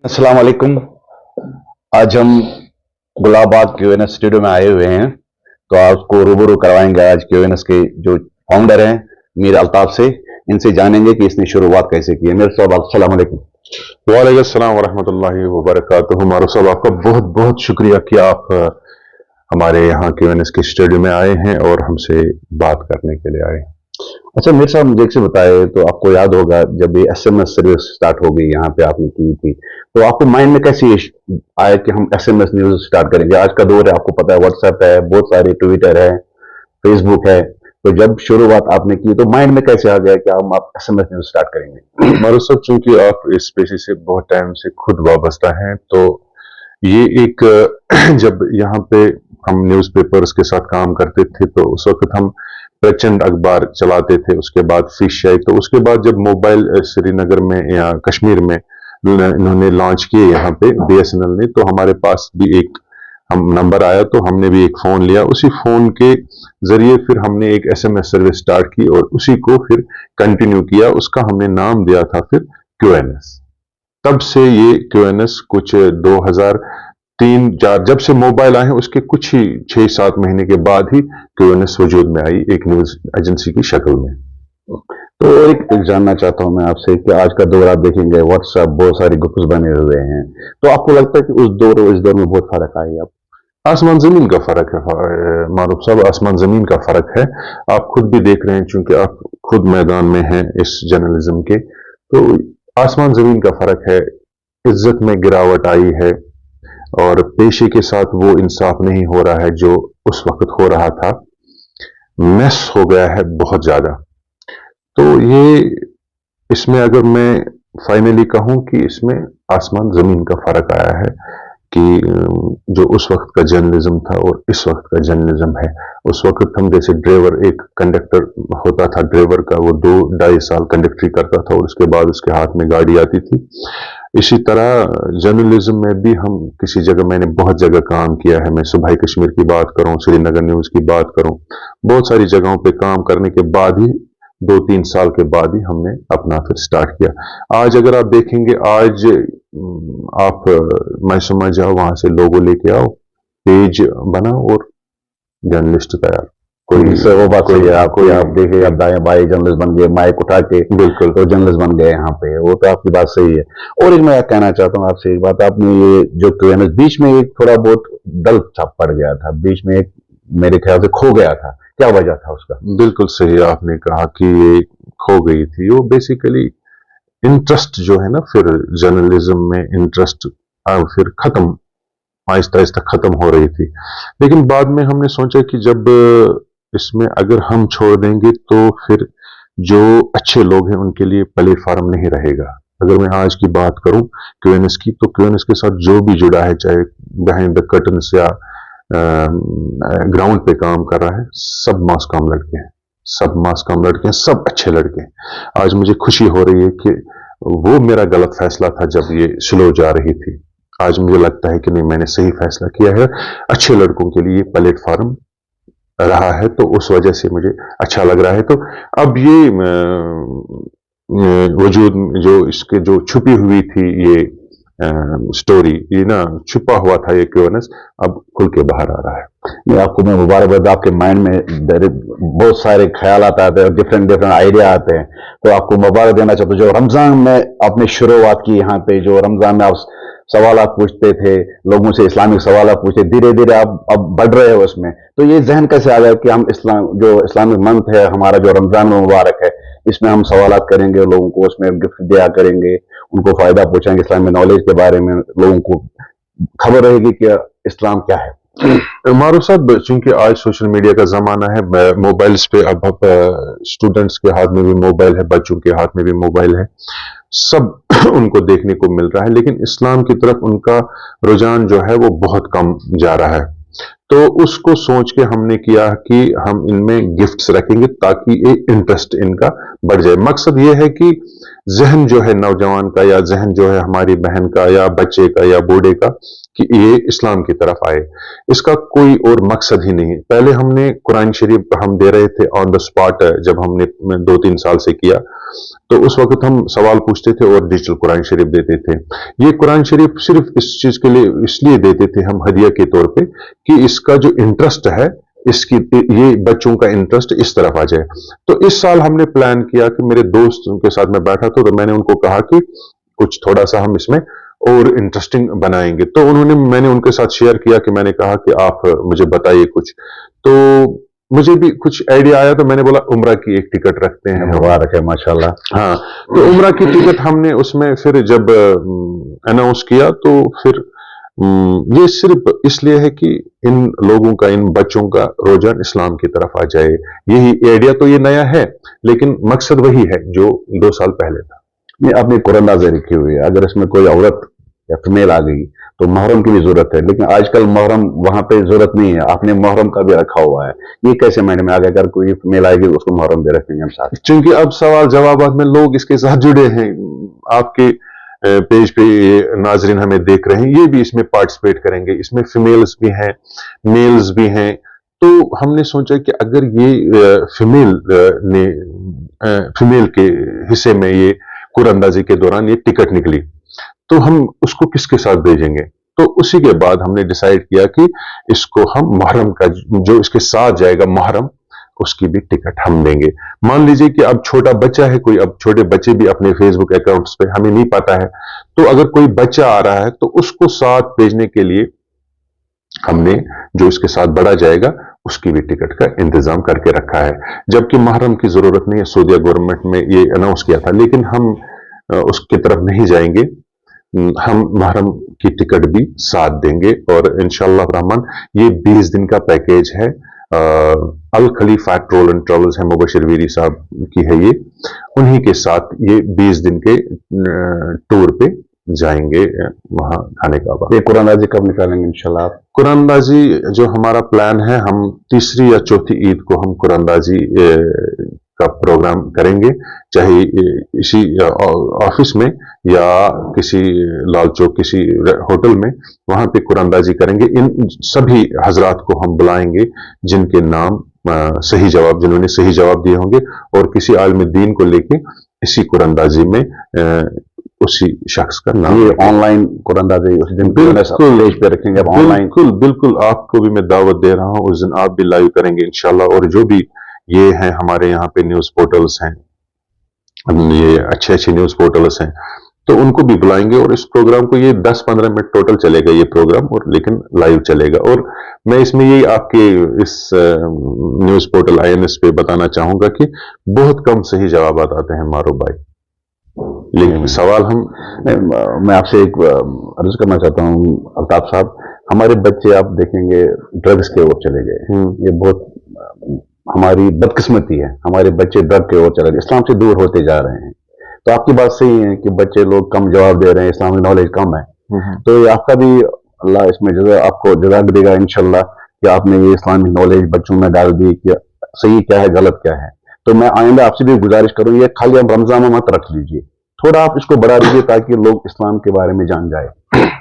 अस्सलाम वालेकुम। आज हम गुलाबाग क्यूएनएस स्टूडियो में आए हुए हैं, तो आपको रूबरू करवाएंगे आज क्यूएनएस के जो फाउंडर हैं मीर अल्ताफ से। इनसे जानेंगे कि इसने शुरुआत कैसे की है। मीर साहब अस्सलाम वालेकुम। वालेकुम अस्सलाम वरहमतुल्लाहि वबरकातुहू। मारूफ साहब, आपका बहुत बहुत शुक्रिया कि आप हमारे यहाँ क्यूएनएस के स्टूडियो में आए हैं और हमसे बात करने के लिए आए हैं। अच्छा मीर साहब, मुझे एक से बताए, तो आपको याद होगा जब ये एसएमएस सर्विस स्टार्ट हो गई यहाँ पे आपने की थी, तो आपको माइंड में कैसे आया कि हम एसएमएस न्यूज स्टार्ट करेंगे? आज का दौर है, आपको पता है, व्हाट्सएप है, बहुत सारे ट्विटर है, फेसबुक है। तो जब शुरुआत आपने की तो माइंड में कैसे आ गया कि हम आप एसएमएस न्यूज स्टार्ट करेंगे? मारूफ साहब, चूंकि आप इस पेशे से बहुत टाइम से खुद वाबस्ता हैं, तो ये एक जब यहाँ पे हम न्यूज़पेपर्स के साथ काम करते थे तो उस वक्त हम प्रचंड अखबार चलाते थे। उसके बाद फिश आई, तो उसके बाद जब मोबाइल श्रीनगर में या कश्मीर में इन्होंने लॉन्च किए यहाँ पे बीएसएनएल ने, तो हमारे पास भी एक हम नंबर आया, तो हमने भी एक फ़ोन लिया। उसी फ़ोन के ज़रिए फिर हमने एक एसएमएस सर्विस स्टार्ट की और उसी को फिर कंटिन्यू किया। उसका हमने नाम दिया था फिर क्यूएनएस। तब से ये क्यूएनएस कुछ 2003-4 जब से मोबाइल आए हैं उसके कुछ ही 6-7 महीने के बाद ही क्यूएनएस वजूद में आई, एक न्यूज़ एजेंसी की शक्ल में। तो एक जानना चाहता हूं मैं आपसे कि आज का दौर आप देखेंगे, व्हाट्सएप, बहुत सारे ग्रुप्स बने हुए हैं, तो आपको लगता है कि उस दौर और इस दौर में बहुत फर्क आया? आप आसमान जमीन का फर्क है मारूफ साहब, आसमान जमीन का फर्क है। आप खुद भी देख रहे हैं, चूंकि आप खुद मैदान में हैं इस जर्नलिज्म के, तो आसमान जमीन का फर्क है। इज्जत में गिरावट आई है और पेशे के साथ वो इंसाफ नहीं हो रहा है जो उस वक्त हो रहा था। मेस हो गया है बहुत ज्यादा। तो ये इसमें अगर मैं फाइनली कहूं कि इसमें आसमान जमीन का फर्क आया है कि जो उस वक्त का जर्नलिज्म था और इस वक्त का जर्नलिज्म है। उस वक्त हम जैसे ड्राइवर, एक कंडक्टर होता था ड्राइवर का, वो 2-2.5 साल कंडक्टरी करता था और उसके बाद उसके हाथ में गाड़ी आती थी। इसी तरह जर्नलिज्म में भी हम किसी जगह, मैंने बहुत जगह काम किया है। मैं सुबह कश्मीर की बात करूं, श्रीनगर न्यूज़ की बात करूं, बहुत सारी जगहों पे काम करने के बाद ही 2-3 साल के बाद ही हमने अपना फिर स्टार्ट किया। आज अगर आप देखेंगे, आज आप मैं समझ जाओ, वहां से लोगो लेके आओ, पेज बनाओ और जर्नलिस्ट तैयार। कोई से वो बात सही है। आपको आप देखे, आप दाएं बाएं जर्नलिस्ट बन गए, माइक उठा के बिल्कुल तो जर्नलिस्ट बन गए यहाँ पे। वो तो आपकी बात सही है। और एक मैं कहना चाहता हूँ आपसे एक बात, आपने ये जो क्यूएनएस बीच में एक थोड़ा बहुत डल छाप पड़ गया था, बीच में एक मेरे ख्याल से खो गया था, क्या वजह था उसका? बिल्कुल सही आपने कहा कि ये खो गई थी। वो बेसिकली इंटरेस्ट जो है ना, फिर जर्नलिज्म में इंटरेस्ट फिर खत्म, आहिस्ता आहिस्ता खत्म हो रही थी। लेकिन बाद में हमने सोचा कि जब इसमें अगर हम छोड़ देंगे तो फिर जो अच्छे लोग हैं उनके लिए प्लेटफॉर्म नहीं रहेगा। अगर मैं आज की बात करूं क्यूएनएस की, तो क्यूएनएस के साथ जो भी जुड़ा है, चाहे बिहाइंड द कर्टन्स या ग्राउंड पे काम कर रहा है, सब मास कॉम लड़के हैं, सब मास कॉम लड़के हैं, सब अच्छे लड़के हैं। आज मुझे खुशी हो रही है कि वो मेरा गलत फैसला था जब ये स्लो जा रही थी। आज मुझे लगता है कि नहीं, मैंने सही फैसला किया है। अच्छे लड़कों के लिए प्लेटफॉर्म रहा है, तो उस वजह से मुझे अच्छा लग रहा है। तो अब ये वजूद जो इसके जो छुपी हुई थी ये स्टोरी, ये ना छुपा हुआ था ये क्यूएनएस, अब खुल के बाहर आ रहा है। नहीं, आपको मैं मुबारकबाद। आपके माइंड में बहुत सारे ख्याल आते हैं, डिफरेंट डिफरेंट आइडिया आते हैं, तो आपको मुबारक देना चाहता हूँ। जो रमजान में आपने शुरुआत की यहाँ पे, जो रमजान में आप सवाल पूछते थे, लोगों से इस्लामिक सवाल पूछते, धीरे धीरे आप अब बढ़ रहे हो उसमें, तो ये जहन कैसे आ गया कि हम इस्लाम, जो इस्लामिक मंथ है हमारा, जो रमजान में मुबारक है, इसमें हम सवाल करेंगे, लोगों को उसमें गिफ्ट दिया करेंगे, उनको फायदा पहुंचाएंगे, इस्लामिक नॉलेज के बारे में लोगों को खबर रहेगी कि इस्लाम क्या है। मारूफ साहब, चूंकि आज सोशल मीडिया का जमाना है, मोबाइल्स पे अब स्टूडेंट्स के हाथ में भी मोबाइल है, बच्चों के हाथ में भी मोबाइल है, सब उनको देखने को मिल रहा है, लेकिन इस्लाम की तरफ उनका रुझान जो है वो बहुत कम जा रहा है। तो उसको सोच के हमने किया कि हम इनमें गिफ्ट्स रखेंगे ताकि एक इंटरेस्ट इनका बढ़ जाए। मकसद ये है कि जहन जो है नौजवान का या जहन जो है हमारी बहन का या बच्चे का या बूढ़े का कि ये इस्लाम की तरफ आए। इसका कोई और मकसद ही नहीं। पहले हमने कुरान शरीफ हम दे रहे थे ऑन द स्पॉट, जब हमने 2-3 साल से किया तो उस वक्त हम सवाल पूछते थे और डिजिटल कुरान शरीफ देते थे। ये कुरान शरीफ सिर्फ इस चीज के लिए इसलिए देते थे हम हदिया के तौर पे कि इसका जो इंटरेस्ट है, इसकी ये बच्चों का इंटरेस्ट इस तरफ आ जाए। तो इस साल हमने प्लान किया कि मेरे दोस्त के साथ मैं बैठा था तो मैंने उनको कहा कि कुछ थोड़ा सा हम इसमें और इंटरेस्टिंग बनाएंगे। तो मैंने उनके साथ शेयर किया कि मैंने कहा कि आप मुझे बताइए कुछ। तो मुझे भी कुछ आइडिया आया तो मैंने बोला उम्रा की एक टिकट रखते हैं। मुबारक है माशाल्लाह। हाँ, तो उम्रा की टिकट हमने उसमें फिर जब अनाउंस किया तो फिर ये सिर्फ इसलिए है कि इन लोगों का, इन बच्चों का रुझान इस्लाम की तरफ आ जाए। यही आइडिया तो ये नया है, लेकिन मकसद वही है जो 2 साल पहले था। नहीं, आपने कुरान-नाज़ी रखी हुई है, अगर इसमें कोई औरत या फीमेल आ गई तो मुहर्रम की भी जरूरत है, लेकिन आजकल मुहर्रम वहां पे जरूरत नहीं है, आपने मुहर्रम का भी रखा हुआ है। ये कैसे मायने में आ गया, अगर कोई फीमेल आएगी उसको मुहर्रम भी रखेंगे हम साथ? क्योंकि अब सवाल जवाबात में लोग इसके साथ जुड़े हैं। आपके पेज पे नाजरीन हमें देख रहे हैं, ये भी इसमें पार्टिसिपेट करेंगे। इसमें फीमेल्स भी हैं, मेल्स भी हैं। तो हमने सोचा कि अगर ये फीमेल के हिस्से में ये कुरान-अंदाजी के दौरान ये टिकट निकली तो हम उसको किसके साथ भेजेंगे। तो उसी के बाद हमने डिसाइड किया कि इसको हम मुहर्रम का जो इसके साथ जाएगा मुहर्रम, उसकी भी टिकट हम देंगे। मान लीजिए कि अब छोटा बच्चा है कोई, अब छोटे बच्चे भी अपने फेसबुक अकाउंट्स पे, हमें नहीं पता है, तो अगर कोई बच्चा आ रहा है तो उसको साथ भेजने के लिए हमने जो इसके साथ बड़ा जाएगा उसकी भी टिकट का इंतजाम करके रखा है। जबकि मुहर्रम की जरूरत नहीं है, सऊदी गवर्नमेंट में ये अनाउंस किया था, लेकिन हम उसकी तरफ नहीं जाएंगे। हम मुहर्रम की टिकट भी साथ देंगे और इंशाअल्लाह रहमान ये 20 दिन का पैकेज है। अल खलीफा टूर एंड ट्रैवल्स है, मुबशिर वीरी साहब की है ये, उन्हीं के साथ ये 20 दिन के टूर पे जाएंगे वहां खाने का। ये कुरान-नाज़ी कब निकालेंगे इंशाल्लाह? कुरान-अंदाजी जो हमारा प्लान है, हम तीसरी या चौथी ईद को हम कुरान-अंदाजी का प्रोग्राम करेंगे, चाहे इसी ऑफिस में या किसी लाल चौक किसी होटल में, वहां पे कुरान-अंदाजी करेंगे। इन सभी हजरात को हम बुलाएंगे जिनके नाम सही जवाब, जिन्होंने सही जवाब दिए होंगे और किसी आलिम दीन को लेके इसी कुरान-अंदाजी में उसी शख्स का नाम। ये ऑनलाइन कुरान-अंदाजी उस दिन पेज पे रखेंगे ऑनलाइन? बिल्कुल आपको भी मैं दावत दे रहा हूँ, उस दिन आप भी लाइव करेंगे इंशाल्लाह। और जो भी ये हैं हमारे यहाँ पे न्यूज पोर्टल्स हैं, ये अच्छे न्यूज पोर्टल्स हैं, तो उनको भी बुलाएंगे और इस प्रोग्राम को, ये 10-15 मिनट टोटल चलेगा ये प्रोग्राम, और लेकिन लाइव चलेगा। और मैं इसमें यही आपके इस न्यूज पोर्टल INS पे बताना चाहूंगा कि बहुत कम सही जवाब आते हैं मारो भाई, लेकिन सवाल मैं आपसे एक अर्ज करना चाहता हूँ अल्ताफ साहब, हमारे बच्चे आप देखेंगे ड्रग्स के ओर चले गए। ये बहुत हमारी बदकिस्मती है, हमारे बच्चे ड्रग के ओर चले गए, इस्लाम से दूर होते जा रहे हैं। तो आपकी बात सही है कि बच्चे लोग कम जवाब दे रहे हैं, इस्लामिक नॉलेज कम है। तो ये आपका भी अल्लाह इसमें आपको जज़ा देगा इंशाल्लाह कि आपने ये इस्लामिक नॉलेज बच्चों में डाल दी कि सही क्या है गलत क्या है। तो मैं आइंदा आपसे भी गुजारिश करूँ, ये खाली आप रमजान में मत रख लीजिए, थोड़ा आप इसको बढ़ा दीजिए ताकि लोग इस्लाम के बारे में जान जाए।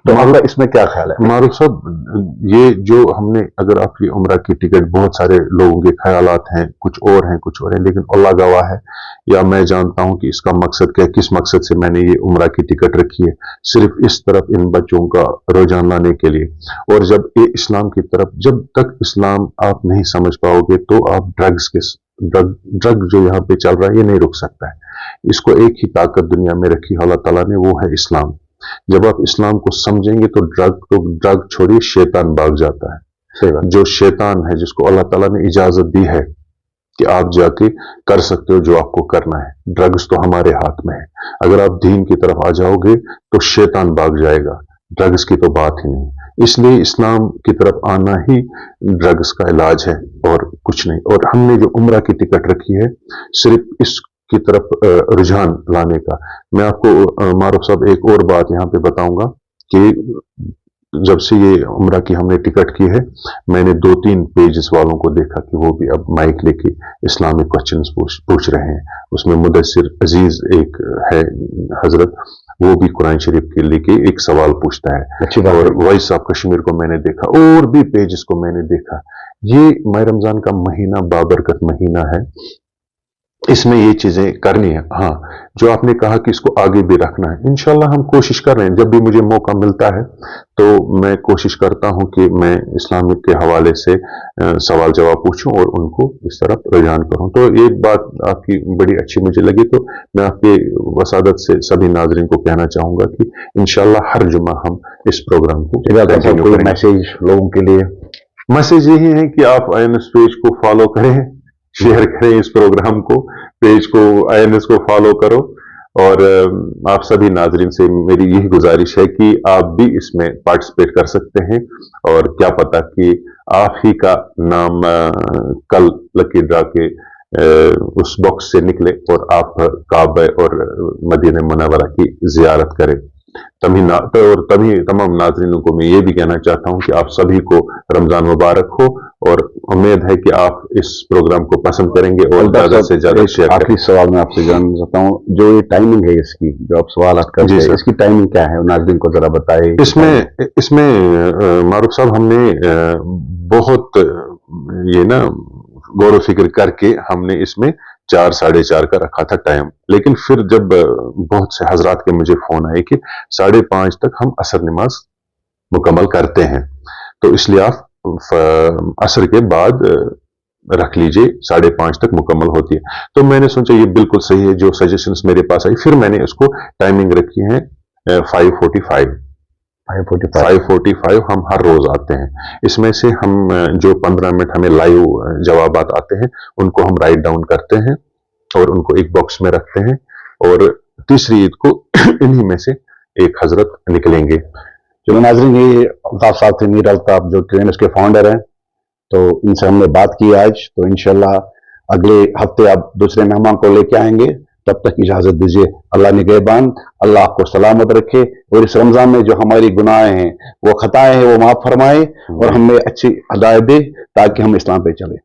तो आपका इसमें क्या ख्याल है? मारूफ साहब, ये जो हमने, अगर आपकी उम्रा की टिकट, बहुत सारे लोगों के ख्यालात हैं, कुछ और हैं, लेकिन अल्लाह गवाह है या मैं जानता हूं कि इसका मकसद क्या है, किस मकसद से मैंने ये उम्रा की टिकट रखी है। सिर्फ इस तरफ इन बच्चों का रुझान लाने के लिए। और जब ये इस्लाम की तरफ, जब तक इस्लाम आप नहीं समझ पाओगे तो आप ड्रग जो यहाँ पे चल रहा है ये नहीं रुक सकता है। इसको एक ही ताकत दुनिया में रखी अल्लाह ताला ने, वो है इस्लाम। जब आप इस्लाम को समझेंगे तो ड्रग छोड़िए, शैतान भाग जाता है। जो शैतान है, जिसको अल्लाह ताला ने इजाजत दी है कि आप जाके कर सकते हो जो आपको करना है, ड्रग्स तो हमारे हाथ में है। अगर आप दीन की तरफ आ जाओगे तो शैतान भाग जाएगा, ड्रग्स की तो बात ही नहीं। इसलिए इस्लाम की तरफ आना ही ड्रग्स का इलाज है और कुछ नहीं। और हमने जो उम्रा की टिकट रखी है सिर्फ इस की तरफ रुझान लाने का। मैं आपको मारूफ साहब एक और बात यहाँ पे बताऊंगा कि जब से ये उम्रा की हमने टिकट की है, मैंने 2-3 पेजेस वालों को देखा कि वो भी अब माइक लेके इस्लामिक क्वेश्चंस पूछ रहे हैं। उसमें मुदस्सिर अजीज एक है हजरत, वो भी कुरान शरीफ के लेके एक सवाल पूछता है। अच्छी बात और वॉइस ऑफ कश्मीर को मैंने देखा, और भी पेजेस को मैंने देखा। ये माह रमजान का महीना बाबरकत महीना है, इसमें ये चीजें करनी है। हाँ, जो आपने कहा कि इसको आगे भी रखना है, इंशाल्लाह हम कोशिश कर रहे हैं। जब भी मुझे मौका मिलता है तो मैं कोशिश करता हूं कि मैं इस्लामिक के हवाले से सवाल जवाब पूछूं और उनको इस तरफ रुझान करूं। तो एक बात आपकी बड़ी अच्छी मुझे लगी, तो मैं आपके वसादत से सभी नाजरीन को कहना चाहूंगा कि इंशाल्लाह हर जुम्मा हम इस प्रोग्राम को कंटिन्यू कोई करेंगे। मैसेज लोगों के लिए? मैसेज यही है कि आप INS पेज को फॉलो करें, शेयर करें इस प्रोग्राम को, पेज को, INS को फॉलो करो। और आप सभी नाजरीन से मेरी यही गुजारिश है कि आप भी इसमें पार्टिसिपेट कर सकते हैं, और क्या पता कि आप ही का नाम कल लकी ड्रा के उस बॉक्स से निकले और आप काबा और मदीना मुनव्वरा की जियारत करें। तभी तमाम नाजरीनों को मैं ये भी कहना चाहता हूं कि आप सभी को रमजान मुबारक हो, और उम्मीद है कि आप इस प्रोग्राम को पसंद करेंगे और ज्यादा से ज्यादा शेयर करें। आखिरी सवाल मैं आपसे जानना चाहता हूँ, जो ये टाइमिंग है इसकी, जो आप सवाल करते हैं, इसकी टाइमिंग क्या है, नाज़रीन को जरा बताइए। इसमें मारूफ साहब, हमने बहुत ये ना गौर फिक्र करके हमने इसमें 4 साढ़े 4 का रखा था टाइम, लेकिन फिर जब बहुत से हजरात के मुझे फोन आए कि 5:30 तक हम असर नमाज मुकम्मल करते हैं, तो इसलिए आप असर के बाद रख लीजिए, 5:30 तक मुकम्मल होती है। तो मैंने सोचा ये बिल्कुल सही है जो सजेशंस मेरे पास आई, फिर मैंने इसको टाइमिंग रखी है 5:45 हम हर रोज आते हैं। इसमें से हम जो 15 मिनट हमें लाइव जवाबात आते हैं उनको हम राइट डाउन करते हैं और उनको एक बॉक्स में रखते हैं, और तीसरी ईद को इन्हीं में से एक हजरत निकलेंगे। चलो नाजरीन, ये अल्ताफ साहब थे, मीर अल्ताफ, जो ट्रेनर्स के फाउंडर हैं, तो इनसे हमने बात की आज। तो इंशाल्लाह अगले हफ्ते आप दूसरे मेहमान को लेके आएंगे। तब तक इजाजत दीजिए। अल्लाह निगहबान, अल्लाह आपको सलामत रखे, और इस रमजान में जो हमारी गुनाहें हैं, वो खताएं हैं, वो माफ फरमाए, और हमें अच्छी हदायत दे ताकि हम इस्लाम पे चले।